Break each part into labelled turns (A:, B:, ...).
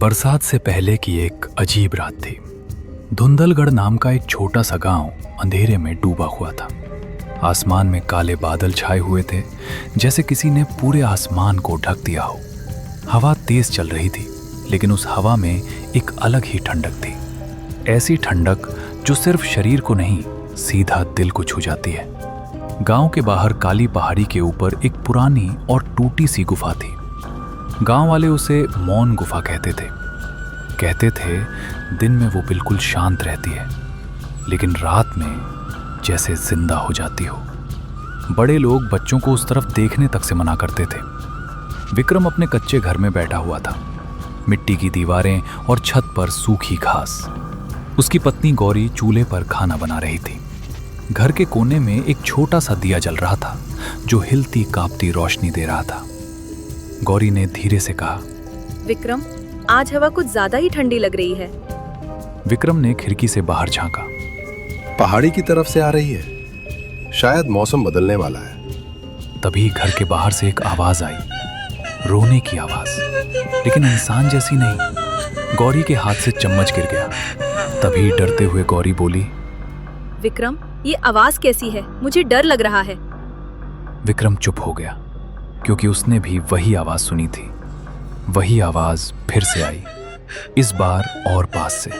A: बरसात से पहले की एक अजीब रात थी। धुंधलगढ़ नाम का एक छोटा सा गांव अंधेरे में डूबा हुआ था। आसमान में काले बादल छाए हुए थे, जैसे किसी ने पूरे आसमान को ढक दिया हो। हवा तेज चल रही थी, लेकिन उस हवा में एक अलग ही ठंडक थी। ऐसी ठंडक जो सिर्फ शरीर को नहीं, सीधा दिल को छू जाती है। गांव के बाहर काली पहाड़ी के ऊपर एक पुरानी और टूटी सी गुफा थी। गांव वाले उसे मौन गुफा कहते थे दिन में वो बिल्कुल शांत रहती है, लेकिन रात में जैसे जिंदा हो जाती हो। बड़े लोग बच्चों को उस तरफ देखने तक से मना करते थे। विक्रम अपने कच्चे घर में बैठा हुआ था। मिट्टी की दीवारें और छत पर सूखी घास। उसकी पत्नी गौरी चूल्हे पर खाना बना रही थी। घर के कोने में एक छोटा सा दिया जल रहा था, जो हिलती कांपती रोशनी दे रहा था। गौरी ने धीरे से कहा,
B: विक्रम, आज हवा कुछ ज्यादा ही ठंडी लग रही है।
A: विक्रम ने खिड़की से बाहर झांका।
C: पहाड़ी की तरफ से आ रही है, शायद मौसम बदलने वाला है।
A: तभी घर के बाहर से एक आवाज आई, रोने की आवाज, लेकिन इंसान जैसी नहीं। गौरी के हाथ से चम्मच गिर गया। तभी डरते हुए गौरी बोली,
B: विक्रम, ये आवाज कैसी है? मुझे डर लग रहा है।
A: विक्रम चुप हो गया, क्योंकि उसने भी वही आवाज सुनी थी। वही आवाज फिर से आई, इस बार और पास से,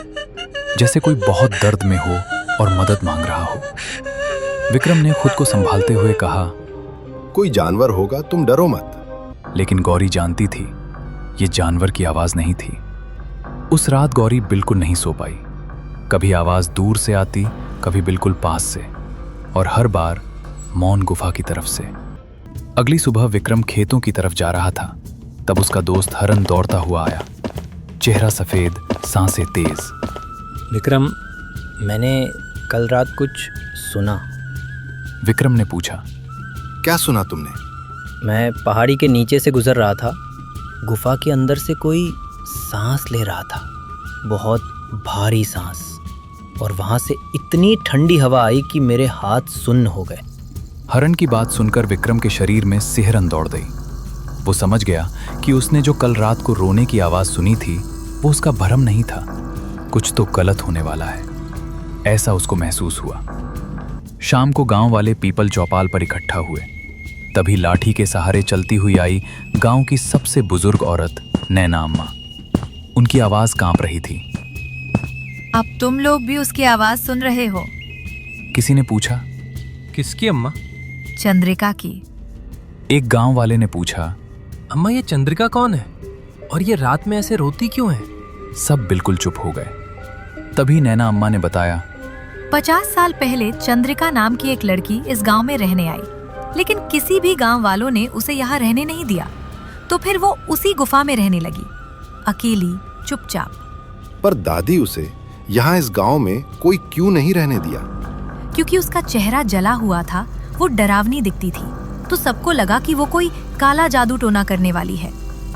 A: जैसे कोई बहुत दर्द में हो और मदद मांग रहा हो। विक्रम ने खुद को संभालते हुए कहा,
C: कोई जानवर होगा, तुम डरो मत।
A: लेकिन गौरी जानती थी ये जानवर की आवाज नहीं थी। उस रात गौरी बिल्कुल नहीं सो पाई। कभी आवाज दूर से आती, कभी बिल्कुल पास से, और हर बार मौन गुफा की तरफ से। अगली सुबह विक्रम खेतों की तरफ जा रहा था, तब उसका दोस्त हरन दौड़ता हुआ आया। चेहरा सफेद, सांसें तेज।
D: विक्रम, मैंने कल रात कुछ सुना।
A: विक्रम ने पूछा,
C: क्या सुना तुमने?
D: मैं पहाड़ी के नीचे से गुजर रहा था। गुफा के अंदर से कोई सांस ले रहा था, बहुत भारी सांस, और वहां से इतनी ठंडी हवा आई कि मेरे हाथ सुन्न हो गए।
A: हरन की बात सुनकर विक्रम के शरीर में सिहरन दौड़ गई। वो समझ गया कि उसने जो कल रात को रोने की आवाज सुनी थी, वो उसका भ्रम नहीं था। कुछ तो गलत होने वाला है, ऐसा उसको महसूस हुआ। शाम को गांव वाले पीपल चौपाल पर इकट्ठा हुए। तभी लाठी के सहारे चलती हुई आई गांव की सबसे बुजुर्ग औरत नैना अम्मा। उनकी आवाज कांप रही थी।
E: अब तुम लोग भी उसकी आवाज सुन रहे हो?
A: किसी ने पूछा,
F: किसकी अम्मा?
E: चंद्रिका की।
A: एक गांव वाले ने पूछा,
F: अम्मा, ये चंद्रिका कौन है और ये रात में ऐसे रोती क्यों है?
A: सब बिल्कुल चुप हो गए। तभी नैना अम्मा ने बताया,
E: 50 साल पहले चंद्रिका नाम की एक लड़की इस गांव में रहने आई, लेकिन किसी भी गांव वालों ने उसे यहाँ रहने नहीं दिया। तो फिर वो उसी गुफा में रहने लगी, अकेली, चुपचाप।
C: पर दादी उसे यहाँ इस गांव में कोई क्यों नहीं रहने दिया?
E: क्योंकि उसका चेहरा जला हुआ था, वो डरावनी दिखती थी, तो सबको लगा कि वो कोई काला जादू टोना करने वाली है।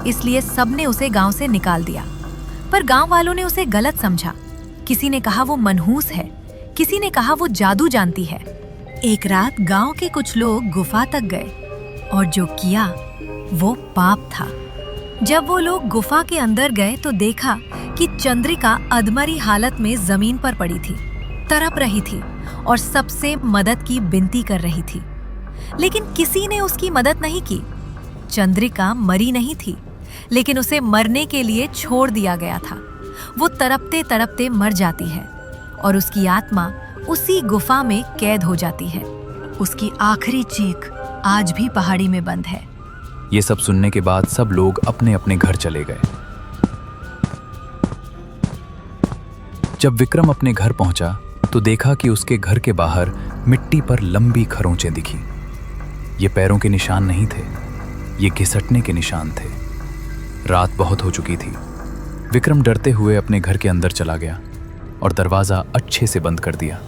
E: इसलिए सबने उसे गांव से निकाल दिया। पर गांव वालों ने उसे गलत समझा। किसी ने कहा वो मनहूस है, किसी ने कहा वो जादू जानती है। एक रात गांव के कुछ लोग गुफा तक गए, और जो किया वो पाप था। जब वो लोग गुफा के अंदर गए तो देखा कि चंद्रिका अधमरी हालत में जमीन पर पड़ी थी, तड़प रही थी और सबसे मदद की विनती कर रही थी। लेकिन किसी ने उसकी मदद नहीं की। चंद्रिका मरी नहीं थी, लेकिन उसे मरने के लिए छोड़ दिया गया था। वो तड़पते तड़पते मर जाती है और उसकी आत्मा उसी गुफा में कैद हो जाती है। उसकी आखिरी चीख आज भी पहाड़ी में बंद है।
A: ये सब सुनने के बाद सब लोग अपने अपने घर चले गए। जब विक्रम अपने घर पहुंचा तो देखा कि उसके घर के बाहर मिट्टी पर लंबी खरोंचें दिखी। ये पैरों के निशान नहीं थे, ये घिसटने के निशान थे। रात बहुत हो चुकी थी। विक्रम डरते हुए अपने घर के अंदर चला गया और दरवाजा अच्छे से बंद कर दिया।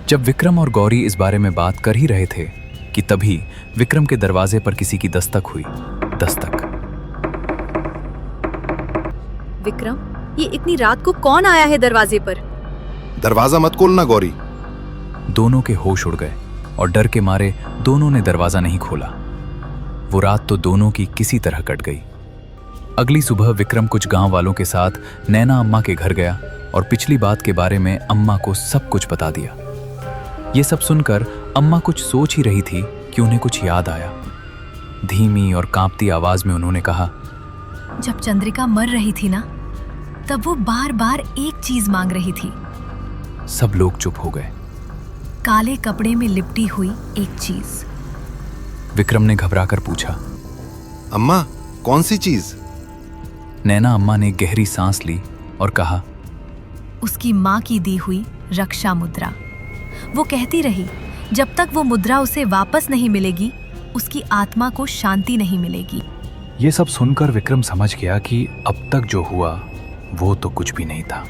A: जब विक्रम और गौरी इस बारे में बात कर ही रहे थे कि तभी विक्रम के दरवाजे पर किसी की दस्तक हुई। दस्तक।
B: विक्रम, ये इतनी रात को कौन आया है दरवाजे पर?
C: दरवाजा मत खोलना गौरी।
A: दोनों के होश उड़ गए और डर के मारे दोनों ने दरवाजा नहीं खोला। वो रात तो दोनों की किसी तरह कट गई। अगली सुबह विक्रम कुछ गांव वालों के साथ नैना अम्मा के घर गया और पिछली बात के बारे में अम्मा को सब कुछ बता दिया। ये सब सुनकर अम्मा कुछ सोच ही रही थी कि उन्हें कुछ याद आया। धीमी और कांपती आवाज में उन्होंने कहा,
E: जब चंद्रिका मर रही थी ना, तब वो बार बार एक चीज मांग रही थी।
A: सब लोग चुप हो गए।
E: काले कपड़े में लिपटी हुई एक चीज।
A: विक्रम ने घबराकर पूछा,
C: अम्मा, कौन सी चीज?
A: नैना अम्मा ने गहरी सांस ली और कहा,
E: उसकी माँ की दी हुई रक्षा मुद्रा। वो कहती रही, जब तक वो मुद्रा उसे वापस नहीं मिलेगी, उसकी आत्मा को शांति नहीं मिलेगी।
A: ये सब सुनकर विक्रम समझ गया कि अब तक जो हुआ वो तो कुछ भी नहीं था।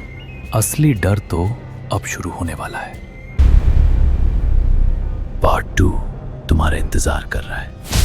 A: असली डर तो अब शुरू होने वाला है। पार्ट 2 तुम्हारा इंतजार कर रहा है।